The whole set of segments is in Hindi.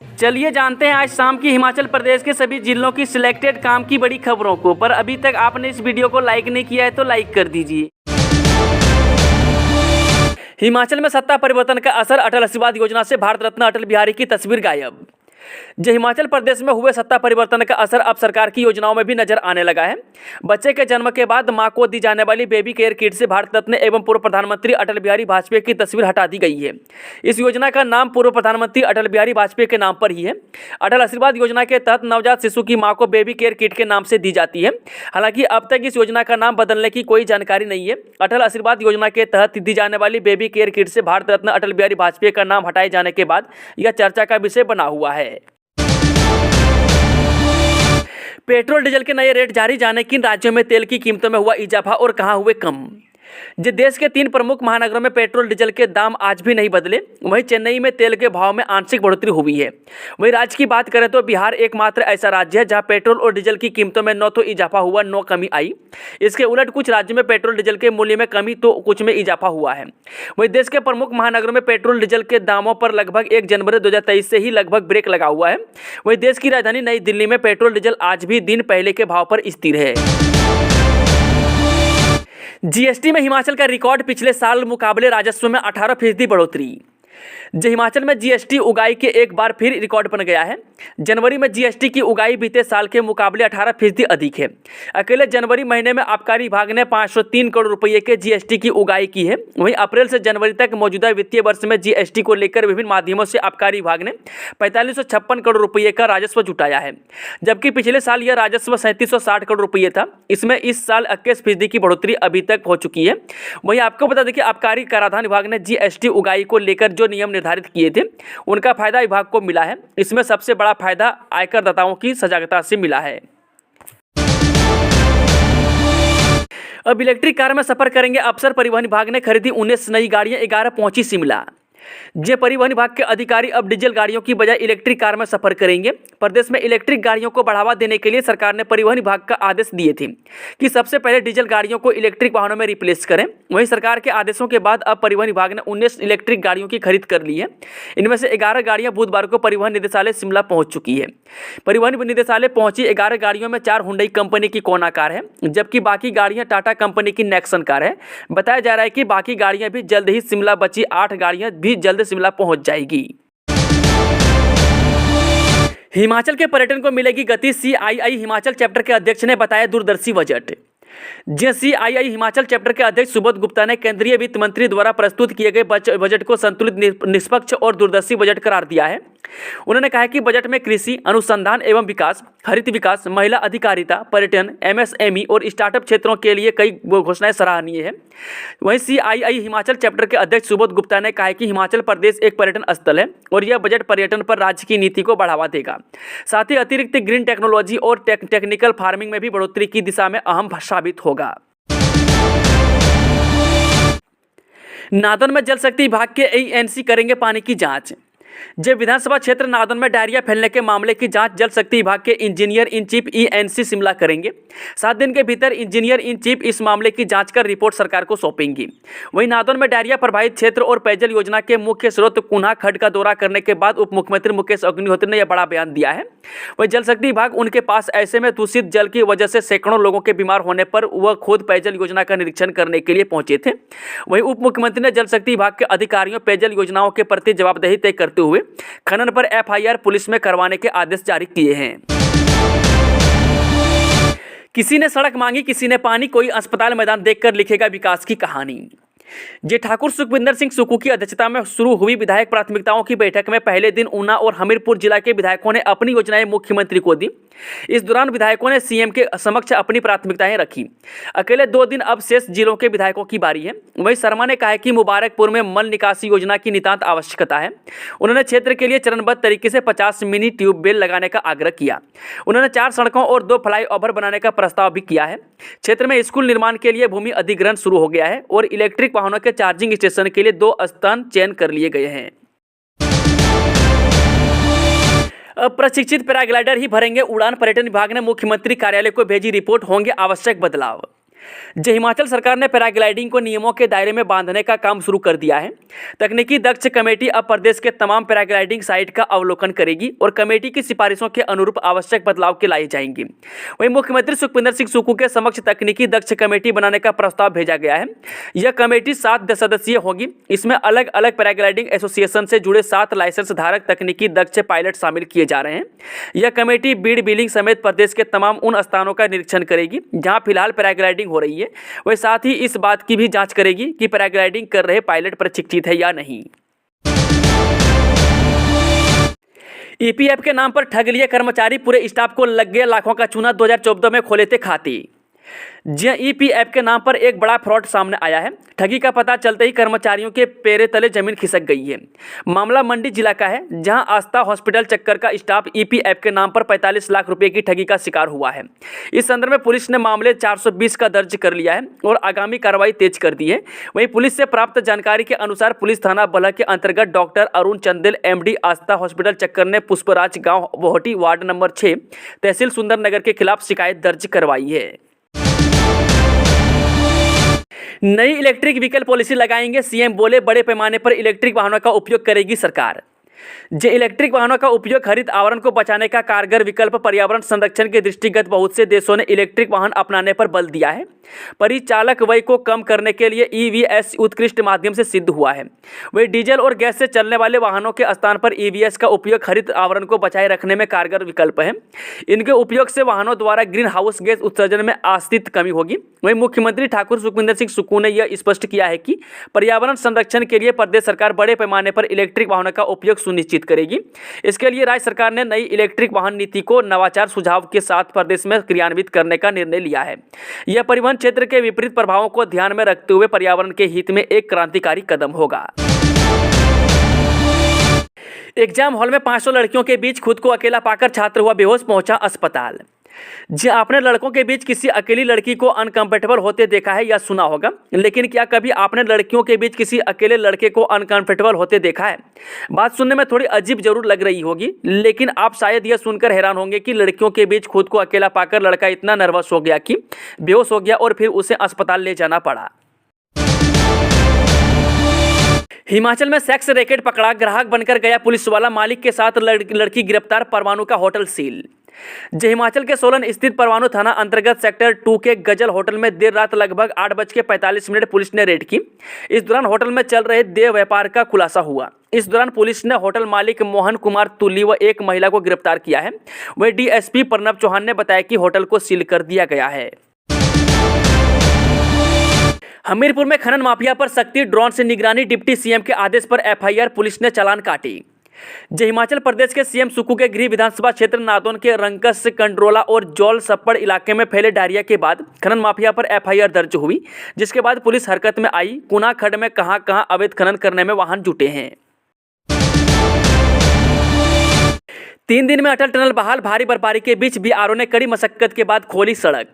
चलिए जानते हैं आज शाम की हिमाचल प्रदेश के सभी जिलों की सिलेक्टेड काम की बड़ी खबरों को। पर अभी तक आपने इस वीडियो को लाइक नहीं किया है तो लाइक कर दीजिए। हिमाचल में सत्ता परिवर्तन का असर, अटल आशीर्वाद योजना से भारत रत्न अटल बिहारी की तस्वीर गायब। जो हिमाचल प्रदेश में हुए सत्ता परिवर्तन का असर अब सरकार की योजनाओं में भी नजर आने लगा है। बच्चे के जन्म के बाद मां को दी जाने वाली बेबी केयर किट से भारत रत्न एवं पूर्व प्रधानमंत्री अटल बिहारी वाजपेयी की तस्वीर हटा दी गई है। इस योजना का नाम पूर्व प्रधानमंत्री अटल बिहारी वाजपेयी के नाम पर ही है। अटल आशीर्वाद योजना के तहत नवजात शिशु की मां को बेबी केयर किट के नाम से दी जाती है। हालांकि अब तक इस योजना का नाम बदलने की कोई जानकारी नहीं है। अटल आशीर्वाद योजना के तहत दी जाने वाली बेबी केयर किट से भारत रत्न अटल बिहारी वाजपेयी का नाम हटाए जाने के बाद यह चर्चा का विषय बना हुआ है। पेट्रोल डीजल के नए रेट जारी, जाने किन राज्यों में तेल की कीमतों में हुआ इजाफा और कहां हुए कम। देश के 3 प्रमुख महानगरों में पेट्रोल डीजल के दाम आज भी नहीं बदले। वहीं चेन्नई में तेल के भाव में आंशिक बढ़ोतरी हुई है। वहीं राज्य की बात करें तो बिहार एकमात्र ऐसा राज्य है जहां पेट्रोल और डीजल की कीमतों में न तो इजाफा हुआ न कमी आई। इसके उलट कुछ राज्यों में पेट्रोल डीजल के मूल्य में कमी तो कुछ में इजाफा हुआ है। वहीं देश के प्रमुख महानगरों में पेट्रोल डीजल के दामों पर लगभग 1 जनवरी 2023 से ही लगभग ब्रेक लगा हुआ है। वहीं देश की राजधानी नई दिल्ली में पेट्रोल डीजल आज भी दिन पहले के भाव पर स्थिर है। जीएसटी में हिमाचल का रिकॉर्ड, पिछले साल मुकाबले राजस्व में 18% बढ़ोतरी। हिमाचल में जीएसटी उगाही के एक बार फिर रिकॉर्ड बन गया है। जनवरी में जीएसटी की उगाही बीते साल के मुकाबले 18% अधिक है। अकेले जनवरी महीने में आबकारी विभाग ने 503 करोड़ रुपये के जीएसटी की उगाही की है। वहीं अप्रैल से जनवरी तक मौजूदा वित्तीय वर्ष में जीएसटी को लेकर विभिन्न माध्यमों से आबकारी विभाग ने 4556 करोड़ रुपये का राजस्व जुटाया है, जबकि पिछले साल यह राजस्व 3760 करोड़ रुपये था। इसमें इस साल 21% की बढ़ोतरी अभी तक हो चुकी है। वहीं आपको बता दें कि आबकारी कराधान विभाग ने जीएसटी उगाही को लेकर जो नियम निर्धारित किए थे उनका फायदा विभाग को मिला है। इसमें सबसे बड़ा फायदा आयकरदाताओं की सजगता से मिला है। अब इलेक्ट्रिक कार में सफर करेंगे अफसर, परिवहन विभाग ने खरीदी 19 नई गाड़ियां, 11 पहुंची शिमला। परिवहन विभाग के अधिकारी अब डीजल गाड़ियों की बजाय इलेक्ट्रिक कार में सफर करेंगे। प्रदेश में इलेक्ट्रिक गाड़ियों को बढ़ावा देने के लिए सरकार ने परिवहन विभाग का आदेश दिए थे कि सबसे पहले डीजल गाड़ियों को इलेक्ट्रिक वाहनों में रिप्लेस करें। वहीं सरकार के आदेशों के बाद अब परिवहन विभाग ने 19 इलेक्ट्रिक गाड़ियों की खरीद कर ली है। इनमें से 11 गाड़ियां बुधवार को परिवहन निदेशालय शिमला पहुंच चुकी है। परिवहन निदेशालय पहुंची 11 गाड़ियों में 4 हुंडई कंपनी की कोना कार है, जबकि बाकी गाड़ियां टाटा कंपनी की नेक्सन कार है। बताया जा रहा है कि बाकी गाड़ियां भी जल्द ही शिमला, बची 8 गाड़ियां भी जल्द शिमला पहुंच जाएगी। हिमाचल के पर्यटन को मिलेगी गति, सीआईआई हिमाचल चैप्टर के अध्यक्ष ने बताया दूरदर्शी बजट। सीआईआई हिमाचल चैप्टर के अध्यक्ष सुबोध गुप्ता ने केंद्रीय वित्त मंत्री द्वारा प्रस्तुत किए गए बजट को संतुलित, निष्पक्ष और दूरदर्शी बजट करार दिया है। उन्होंने कहा कि बजट में कृषि, अनुसंधान एवं विकास, हरित विकास, महिला अधिकारिता, पर्यटन, एमएसएमई और स्टार्टअप क्षेत्रों के लिए कई घोषणाएं सराहनीय है। वहीं सीआईआई हिमाचल चैप्टर के अध्यक्ष सुबोध गुप्ता ने कहा कि हिमाचल प्रदेश एक पर्यटन स्थल है और यह बजट पर्यटन पर राज्य की नीति को बढ़ावा देगा। साथ ही अतिरिक्त ग्रीन टेक्नोलॉजी और टेक्निकल फार्मिंग में भी बढ़ोतरी की दिशा में अहम साबित होगा। नादौन में जल शक्ति विभाग के एएनसी करेंगे पानी की जांच। विधानसभा क्षेत्र नादौन में डायरिया फैलने के मामले की जांच जल शक्ति विभाग के engineer in chief ENC Shimla करेंगे। 7 दिन के भीतर इंजीनियर इन चीफ इस मामले की जांच कर रिपोर्ट सरकार को सौंपेंगी। वहीं नादौन में डायरिया प्रभावित क्षेत्र और पेयजल योजना के मुख्य स्रोत कुन्हा खड्ड का दौरा करने के बाद उप मुख्यमंत्री मुकेश अग्निहोत्री ने यह बड़ा बयान दिया है। वहीं जल शक्ति विभाग उनके पास ऐसे में दूषित जल की वजह से सैकड़ों लोगों के बीमार होने पर वह खुद पेयजल योजना का निरीक्षण करने के लिए पहुंचे थे। वहीं उप मुख्यमंत्री ने जल शक्ति विभाग के अधिकारियों पेयजल योजनाओं के प्रति जवाबदेही तय करते हुए खनन पर एफआईआर पुलिस में करवाने के आदेश जारी किए हैं। किसी ने सड़क मांगी, किसी ने पानी, कोई अस्पताल मैदान देखकर लिखेगा विकास की कहानी। ठाकुर सुखविंदर सिंह सुक्खू की अध्यक्षता में शुरू हुई विधायक प्राथमिकताओं की बैठक में पहले दिन ऊना और हमीरपुर जिला के विधायकों ने अपनी योजनाएं मुख्यमंत्री को दी। इस दौरान विधायकों ने सीएम के समक्ष अपनी प्राथमिकताएं रखी। अकेले 2 दिन अब शेष जिलों के विधायकों की बारी है। वहीं शर्मा ने कहा कि मुबारकपुर में मल निकासी योजना की नितांत आवश्यकता है। उन्होंने क्षेत्र के लिए चरणबद्ध तरीके से 50 मिनी ट्यूबवेल लगाने का आग्रह किया। उन्होंने 4 सड़कों और 2 फ्लाईओवर बनाने का प्रस्ताव भी किया है। क्षेत्र में स्कूल निर्माण के लिए भूमि अधिग्रहण शुरू हो गया है और इलेक्ट्रिक वाहनों के चार्जिंग स्टेशन के लिए 2 स्थान चयन कर लिए गए हैं। अब प्रशिक्षित पैराग्लाइडर ही भरेंगे उड़ान, पर्यटन विभाग ने मुख्यमंत्री कार्यालय को भेजी रिपोर्ट, होंगे आवश्यक बदलाव। जो हिमाचल सरकार ने पैराग्लाइडिंग को नियमों के दायरे में बांधने का काम शुरू कर दिया है। तकनीकी दक्ष कमेटी अब प्रदेश के तमाम पैराग्लाइडिंग साइट का अवलोकन करेगी और कमेटी की सिफारिशों के अनुरूप आवश्यक बदलाव के लाए जाएंगे। वहीं मुख्यमंत्री सुखविंदर सिंह सुक्खू के समक्ष तकनीकी दक्ष कमेटी बनाने का प्रस्ताव भेजा गया है। यह कमेटी 7 सदस्यीय होगी। इसमें अलग अलग पैराग्लाइडिंग एसोसिएशन से जुड़े 7 लाइसेंस धारक तकनीकी दक्ष पायलट शामिल किए जा रहे हैं। यह कमेटी बीड़ बिलिंग समेत प्रदेश के तमाम उन स्थानों का निरीक्षण करेगी जहां फिलहाल पैराग्लाइडिंग हो रही है। वह साथ ही इस बात की भी जांच करेगी कि पैराग्लाइडिंग कर रहे पायलट प्रशिक्षित है या नहीं। ईपीएफ के नाम पर ठग लिए कर्मचारी, पूरे स्टाफ को लग गए लाखों का चूना, 2014 में खोले थे खाते। जी ईपीएफ के नाम पर एक बड़ा फ्रॉड सामने आया है। ठगी का पता चलते ही कर्मचारियों के पैरे तले जमीन खिसक गई है। मामला मंडी जिला का है, जहां आस्था हॉस्पिटल चक्कर का स्टाफ ईपीएफ के नाम पर 45 लाख रुपए की ठगी का शिकार हुआ है। इस संदर्भ में पुलिस ने मामले 420 का दर्ज कर लिया है और आगामी कार्रवाई तेज कर दी है। वहीं पुलिस से प्राप्त जानकारी के अनुसार पुलिस थाना बलह के अंतर्गत डॉक्टर अरुण चंदेल एमडी आस्था हॉस्पिटल चक्कर ने पुष्पराज गाँव बोहटी वार्ड नंबर 6 तहसील सुंदरनगर के खिलाफ शिकायत दर्ज करवाई है। नई इलेक्ट्रिक व्हीकल पॉलिसी लगाएंगे सीएम, बोले बड़े पैमाने पर इलेक्ट्रिक वाहनों का उपयोग करेगी सरकार। जो इलेक्ट्रिक वाहनों का उपयोग हरित आवरण को बचाने का कारगर विकल्प, पर्यावरण संरक्षण के दृष्टिगत बहुत से देशों ने इलेक्ट्रिक वाहन अपनाने पर बल दिया है। परिचालक व्यय को कम करने के लिए ईवीएस उत्कृष्ट माध्यम से सिद्ध हुआ है। वही डीजल और गैस से चलने वाले वाहनों के स्थान पर ईवीएस का उपयोग हरित आवरण को बचाए रखने में कारगर विकल्प है। इनके उपयोग से वाहनों द्वारा ग्रीन हाउस गैस उत्सर्जन में आस्तित कमी होगी। वहीं मुख्यमंत्री ठाकुर सुखविंदर सिंह सुक्खू ने यह स्पष्ट किया है कि पर्यावरण संरक्षण के लिए प्रदेश सरकार बड़े पैमाने पर इलेक्ट्रिक वाहनों का उपयोग सुनिश्चित करेगी। इसके लिए राज्य सरकार ने नई इलेक्ट्रिक वाहन नीति को नवाचार सुझाव के साथ प्रदेश में क्रियान्वित करने का निर्णय लिया है। यह परिवहन क्षेत्र के विपरीत प्रभावों को ध्यान में रखते हुए पर्यावरण के हित में एक क्रांतिकारी कदम होगा। एग्जाम हॉल में 500 लड़कियों के बीच खुद को अकेला पाकर छात्र हुआ बेहोश, पहुंचा अस्पताल। जी आपने लड़कों के बीच किसी अकेली लड़की को अनकंफर्टेबल होते देखा है या सुना होगा, लेकिन क्या कभी आपने लड़कियों के बीच किसी अकेले लड़के को अनकंफर्टेबल होते देखा है? बात सुनने में थोड़ी अजीब जरूर लग रही होगी, लेकिन आप शायद यह सुनकर हैरान होंगे कि लड़कियों के बीच खुद को अकेला पाकर लड़का इतना नर्वस हो गया कि बेहोश हो गया और फिर उसे अस्पताल ले जाना पड़ा। हिमाचल में सेक्स रैकेट पकड़ा, ग्राहक बनकर गया पुलिस वाला, मालिक के साथ लड़की गिरफ्तार, परवाणु का होटल सील। जो हिमाचल के सोलन स्थित परवाणु थाना अंतर्गत सेक्टर 2 के गजल होटल में देर रात लगभग 8:45 पुलिस ने रेड की। इस दौरान होटल में चल रहे देह व्यापार का खुलासा हुआ। इस दौरान पुलिस ने होटल मालिक मोहन कुमार तुली व एक महिला को गिरफ्तार किया है। वहीं डीएसपी प्रणव चौहान ने बताया कि होटल को सील कर दिया गया है। हमीरपुर में खनन माफिया पर सख्ती, ड्रोन से निगरानी, डिप्टी सीएम के आदेश पर एफआईआर, पुलिस ने चालान काटी। जो हिमाचल प्रदेश के सीएम सुक्खू के गृह विधानसभा क्षेत्र नादौन के रंकस, कंड्रोला और जौल सप्पड़ इलाके में फैले डायरिया के बाद खनन माफिया पर एफआईआर दर्ज हुई, जिसके बाद पुलिस हरकत में आई। कुना खड्ड में कहां अवैध खनन करने में वाहन जुटे हैं। 3 दिन में अटल टनल बहाल, भारी बर्फबारी के बीच बीआरओ ने कड़ी मशक्कत के बाद खोली सड़क।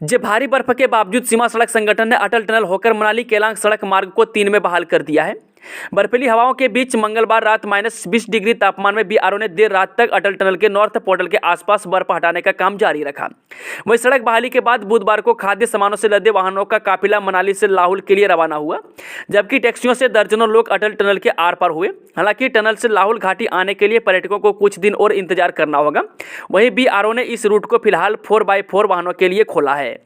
जो भारी बर्फ के बावजूद सीमा सड़क संगठन ने अटल टनल होकर मनाली केलांग सड़क मार्ग को 3 में बहाल कर दिया है। बर्फीली हवाओं के बीच मंगलवार रात -20 डिग्री तापमान में बीआरओ ने देर रात तक अटल टनल के नॉर्थ पोर्टल के आसपास बर्फ हटाने का काम जारी रखा। वहीं सड़क बहाली के बाद बुधवार को खाद्य सामानों से लदे वाहनों का काफिला मनाली से लाहौल के लिए रवाना हुआ, जबकि टैक्सियों से दर्जनों लोग अटल टनल के आर पार हुए। हालांकि टनल से लाहौल घाटी आने के लिए पर्यटकों को कुछ दिन और इंतजार करना होगा। वहीं बीआरओ ने इस रूट को फिलहाल 4x4 वाहनों के लिए खोला है।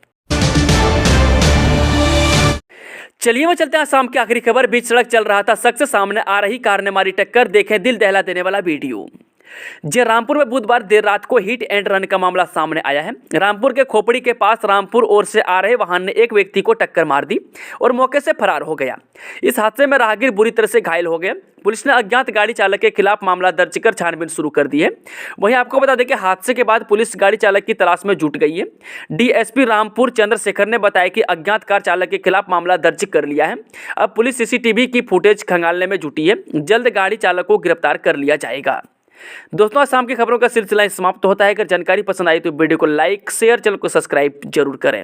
चलिए मैं चलते हैं शाम की आखिरी खबर। बीच सड़क चल रहा था शख्स, सामने आ रही कार ने मारी टक्कर, देखें दिल दहला देने वाला वीडियो। जे रामपुर में बुधवार देर रात को हिट एंड रन का मामला सामने आया है। रामपुर के खोपड़ी के पास रामपुर ओर से आ रहे वाहन ने एक व्यक्ति को टक्कर मार दी और मौके से फरार हो गया। इस हादसे में राहगीर बुरी तरह से घायल हो गए। पुलिस ने अज्ञात गाड़ी चालक के खिलाफ मामला दर्ज कर छानबीन शुरू कर दी है। वहीं आपको बता दें कि हादसे के बाद पुलिस गाड़ी चालक की तलाश में जुट गई है। डीएसपी रामपुर चंद्रशेखर ने बताया कि अज्ञात कार चालक के खिलाफ मामला दर्ज कर लिया है। अब पुलिस सीसीटीवी की फुटेज खंगालने में जुटी है। जल्द गाड़ी चालक को गिरफ्तार कर लिया जाएगा। दोस्तों, आज शाम की खबरों का सिलसिला समाप्त होता है। अगर जानकारी पसंद आई तो वीडियो को लाइक, शेयर, चैनल को सब्सक्राइब जरूर करें।